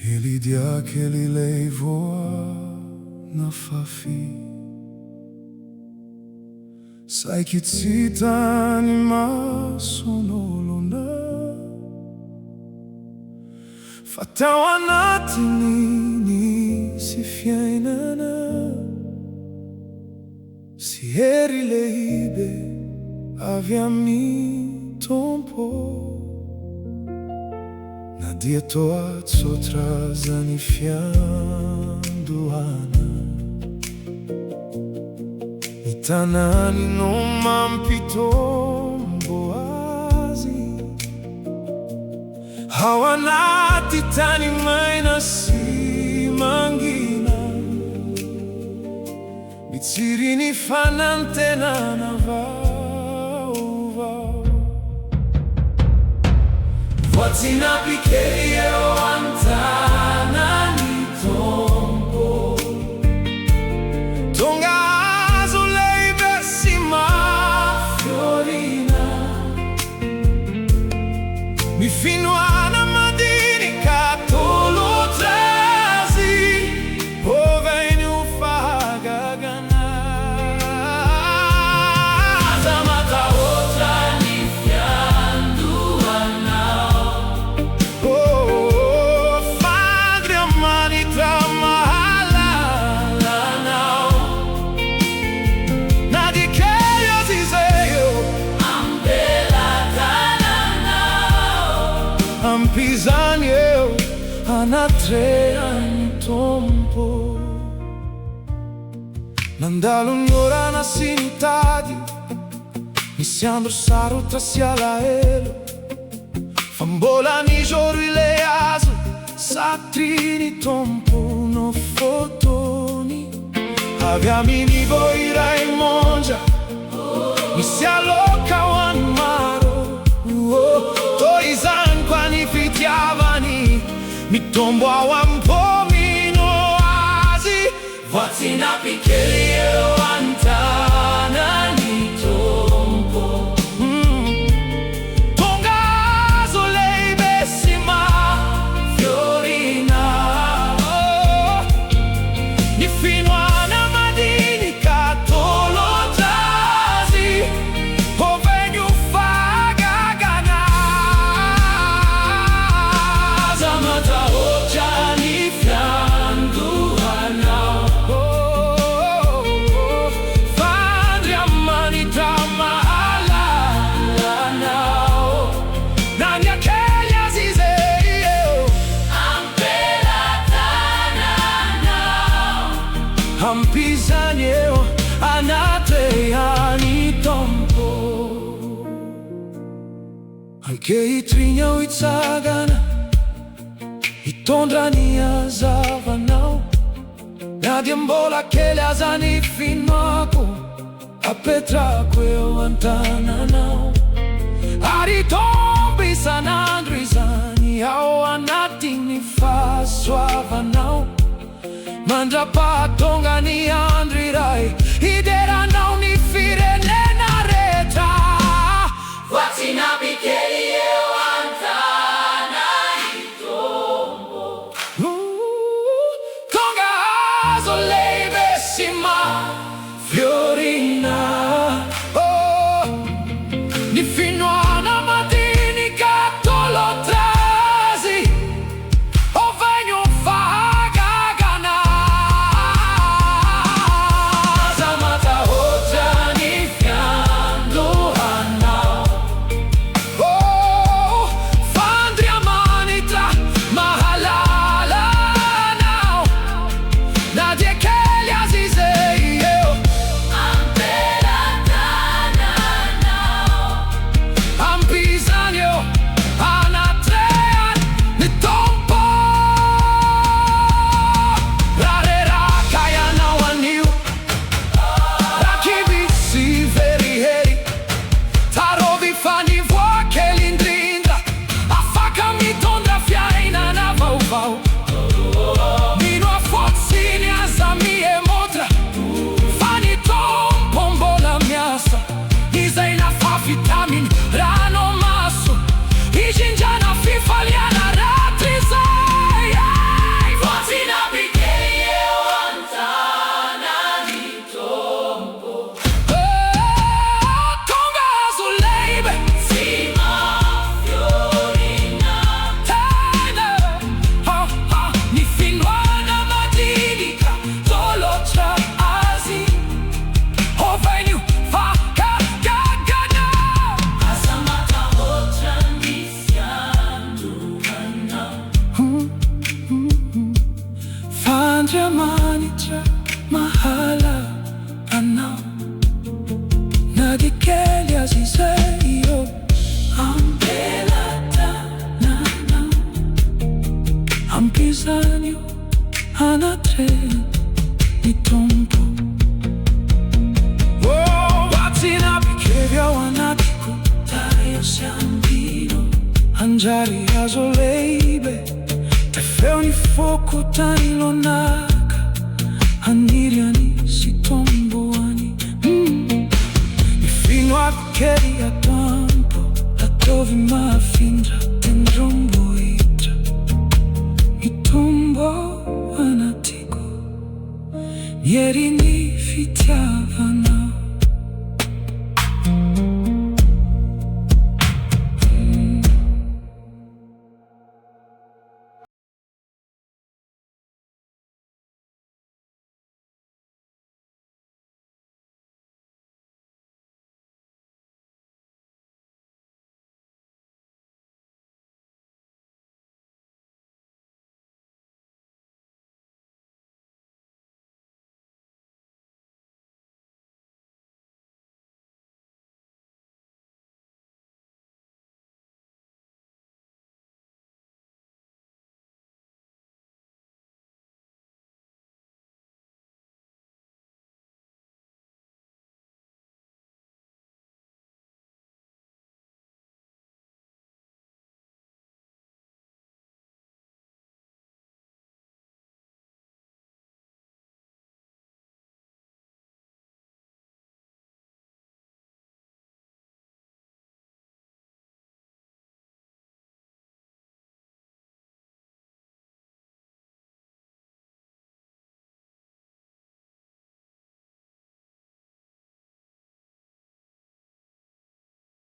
Kely dia kely ilay voa nafafy. Saiky tsy hitany mason'olona, fa tao anatiny nisy fiainana sy hery lehibe avy amin'ny Tompo. Na dia toa tsotra zany fiandohana, ny tanany no mampitombo azy, ao anaty tany maina sy mangina. Mitsiry ny fanantenana vaovao. Voatsinapy kely eo an-tanan'ny Tompo. Tonga hazo lehibe sy mafy orina, fiandohana madinika tolotra azy, ovainy ho fahagagana. Aza matahotra ny fiandohanao, fandry amanitra mahalalanao. Na dia kely azy izay eo am-pelatananao, ampizany eo anatrehan'ny Tompo. Nandalo ny orana sy ny tady, nisy andro sarotra sy alahelo, fa mbola nijoro ilay hazo satria ny Tompo no fotony. Avy amin'ny voiray monja, misy aloka ho an'ny maro, toy izany koa ny fitiavany, mitombo ao am-pomino azy. Voatsinapy kely eo an-tanan'ny Tompo. Tonga hazo lehibe sy mafy orina, ny fiandohana madinika tolotra azy, ovainy ho fahagagana. Aza matahotra ny fiandohanao, fandry amanitra mahalalanao. Na dia kely azy izay eo am-pelatananao, ampizany eo anatrehan'ny Tompo. Ankehitriny aho hitsagana, hitondra ny hazavanao. Na dia mbola kely aza ny finoako, apetrako eo an-tananao. Ary tombo isan'andro izany ao anatiny fahasoavanao. Mandra-pahatonga ny andro iray, hideranao ny firenena rehetra. Voatsinapy kely eo an-tanan'ny Tompo. Tonga hazo lehibe sy mafy orina, ny fiandohana madinika tolotra azy, ovainy ho fahagagana. andra manitra mahala anao na dia kely azy izay am-pelatananao ampizany io anatrehan'ny Tompo. Voatsinapy kely ao anatiko tayo sy ambino anjary hazo lehibe tefeony foko tany lonaka haniry Nisy Tompo any mifino ako kely atampo ataovy mafindra tendrombohitra mitombo anatiko hery ny fitiavana.